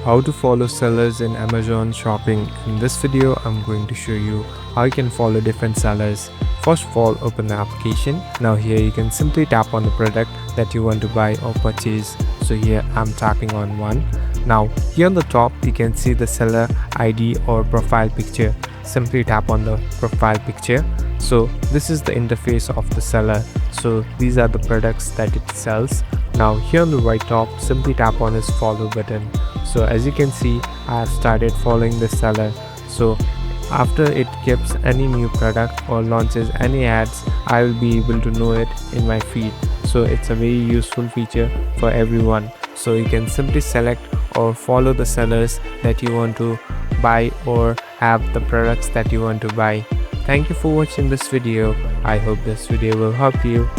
how to follow sellers in Amazon shopping. In this video, I'm going to show you how you can follow different sellers. First of all, open the application. Now here you can simply tap on the product that you want to buy or purchase. So here I'm tapping on one. Now here on the top you can see the seller ID or profile picture. Simply tap on the profile picture. So this is the interface of the seller. So these are the products that it sells. Now here on the right top, simply tap on this follow button. So as you can see, I have started following the seller. So after it gives any new product or launches any ads, I will be able to know it in my feed. So it's a very useful feature for everyone. So you can simply select or follow the sellers that you want to buy or have the products that you want to buy. Thank you for watching this video. I hope this video will help you.